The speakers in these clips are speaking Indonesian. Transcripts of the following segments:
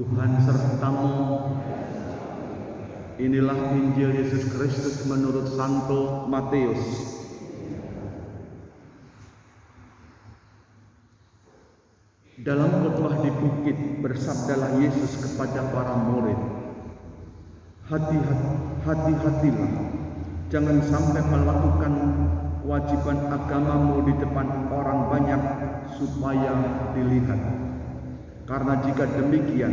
Tuhan sertamu. Inilah Injil Yesus Kristus menurut Santo Matius. Dalam khotbah di bukit bersabdalah Yesus kepada para murid, hati-hatilah, jangan sampai melakukan kewajiban agamamu di depan orang banyak supaya dilihat. Karena jika demikian,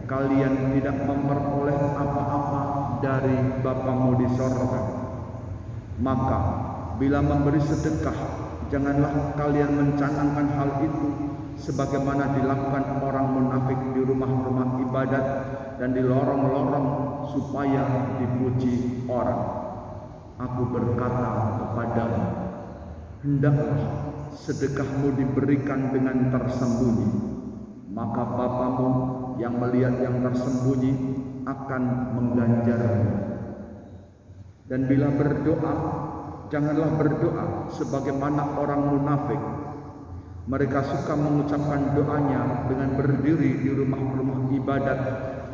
kalian tidak memperoleh apa-apa dari Bapamu di sorga. Maka, bila memberi sedekah, janganlah kalian mencanangkan hal itu sebagaimana dilakukan orang munafik di rumah-rumah ibadat dan di lorong-lorong supaya dipuji orang. Aku berkata kepadamu, hendaklah sedekahmu diberikan dengan tersembunyi, maka Bapamu yang melihat yang tersembunyi akan mengganjarmu. Dan bila berdoa, janganlah berdoa sebagaimana orang munafik. Mereka suka mengucapkan doanya dengan berdiri di rumah-rumah ibadat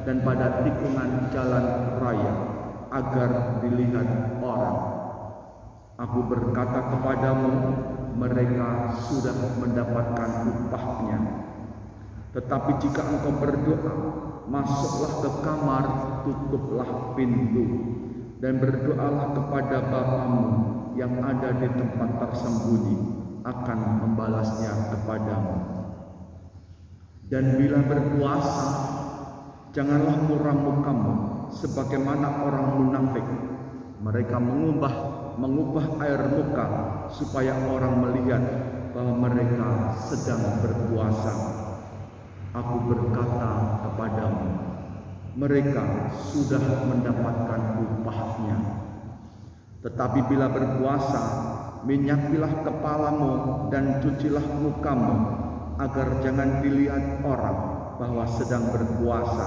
dan pada tikungan jalan raya, agar dilihat orang. Aku berkata kepadamu, mereka sudah mendapatkan upahnya. Tetapi jika engkau berdoa, masuklah ke kamar, tutuplah pintu, dan berdoalah kepada Bapamu yang ada di tempat tersembunyi, akan membalasnya kepadamu. Dan bila berpuasa, janganlah muram mukamu sebagaimana orang munafik. Mereka mengubah air muka supaya orang melihat bahwa mereka sedang berpuasa. Aku berkata kepadamu, mereka sudah mendapatkan upahnya. Tetapi bila berpuasa, minyakilah kepalamu dan cucilah mukamu, agar jangan dilihat orang bahwa sedang berpuasa,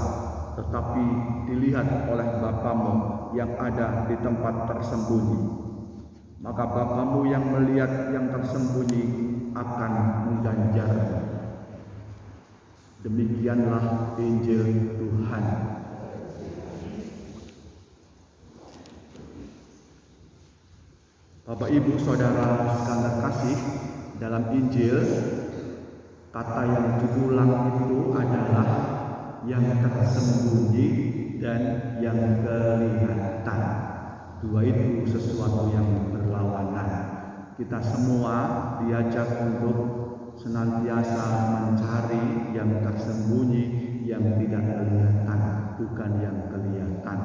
tetapi dilihat oleh Bapamu yang ada di tempat tersembunyi. Maka Bapamu yang melihat yang tersembunyi akan mengganjarmu. Demikianlah Injil Tuhan. Bapak Ibu Saudara sekalian kasih, dalam Injil kata yang diulang itu adalah yang tersembunyi dan yang kelihatan. Dua itu sesuatu yang berlawanan. Kita semua diajak untuk senantiasa mencari yang tersembunyi, yang tidak kelihatan, bukan yang kelihatan.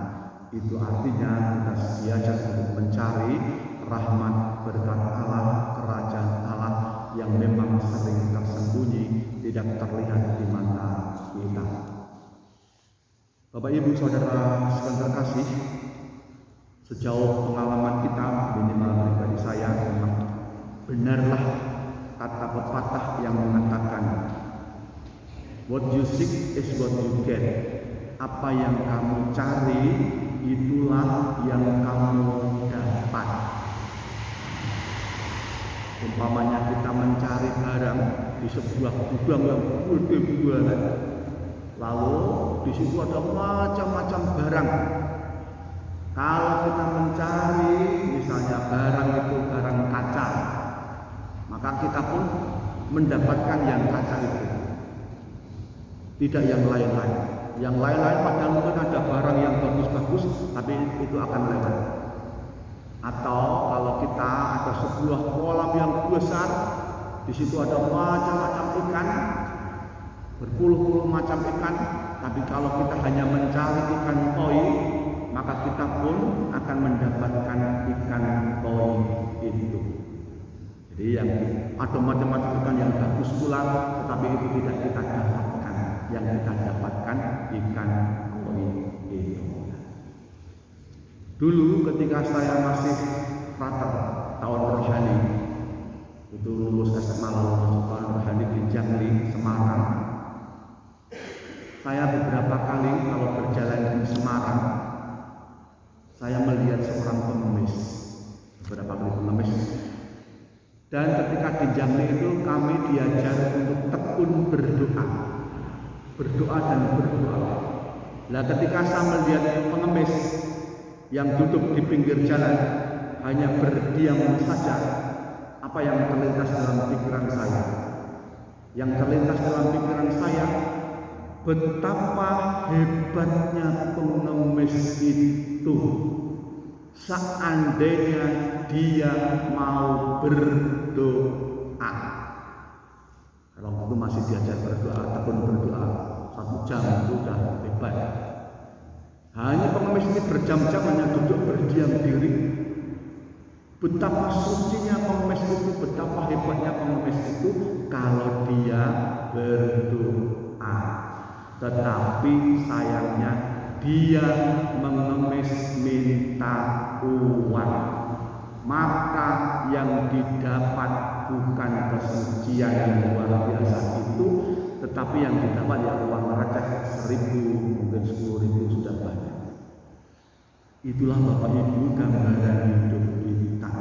Itu artinya kita diajak untuk mencari rahmat berkat Allah, kerajaan Allah yang memang sering tersembunyi, tidak terlihat di mata kita. Bapak Ibu Saudara sekalian terkasih, sejauh pengalaman kita, minimal pribadi saya, memang benarlah kata pepatah yang mengatakan, what you seek is what you get. Apa yang kamu cari, itulah yang kamu dapat. Umpamanya kita mencari barang di sebuah gudang yang gede banget, lalu di situ ada macam-macam barang. Kalau kita mencari misalnya barang itu barang kaca, maka kita pun mendapatkan yang kaca itu, tidak yang lain-lain. Yang lain-lain padahal mungkin ada barang yang bagus-bagus, tapi itu akan lewat. Atau kalau kita ada sebuah kolam yang besar, di situ ada macam-macam ikan, berpuluh-puluh macam ikan, tapi kalau kita hanya mencari ikan koi, maka kita pun akan mendapatkan ikan koi itu. Jadi yang ada macam-macam ikan yang bagus pula, tetapi itu tidak kita dapatkan. Yang kita dapatkan ikan koi itu. Dulu ketika saya masih frater tahun rohani, itu lulus SMA lalu masuk tahun rohani di Jangli, Semarang. Saya beberapa kali kalau berjalan di Semarang, saya melihat seorang pengemis, beberapa kali pengemis. Dan ketika di Jamli itu kami diajar untuk tekun berdoa. berdoa dan berdoa. Nah, ketika saya melihat pengemis yang duduk di pinggir jalan hanya berdiam saja, apa yang terlintas dalam pikiran saya? Yang terlintas dalam pikiran saya, betapa hebatnya pengemis itu. Seandainya dia mau berdoa. Kalau itu masih diajar berdoa, tekun berdoa 1 jam itu sudah hebat. Hanya pengemis ini berjam-jam hanya duduk berdiam diri. Betapa sucinya pengemis itu, betapa hebatnya pengemis itu kalau dia berdoa. Tetapi sayangnya dia mengemis minta uang. Maka yang didapat bukan kesucian yang luar biasa itu, tetapi yang didapat ya uang receh 1.000, mungkin 10.000 sudah banyak. Itulah Bapak Ibu gambaran hidup kita.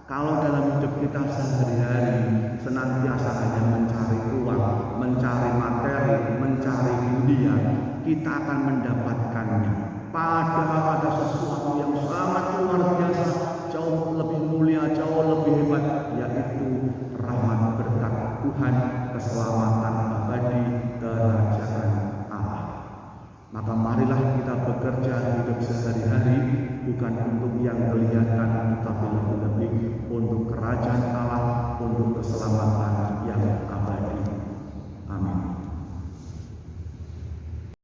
Kalau dalam hidup kita sehari-hari senantiasa hanya mencari uang, mencari materi, mencari dunia, kita akan mendapatkannya. Padahal ada sesuatu yang sangat luar biasa, jauh lebih mulia, jauh lebih hebat, yaitu rahmat berkat Tuhan, keselamatan abadi, kerajaan Allah. Maka marilah kita bekerja hidup sehari-hari bukan untuk yang kelihatan, tetapi lebih-lebih untuk kerajaan Allah, untuk keselamatan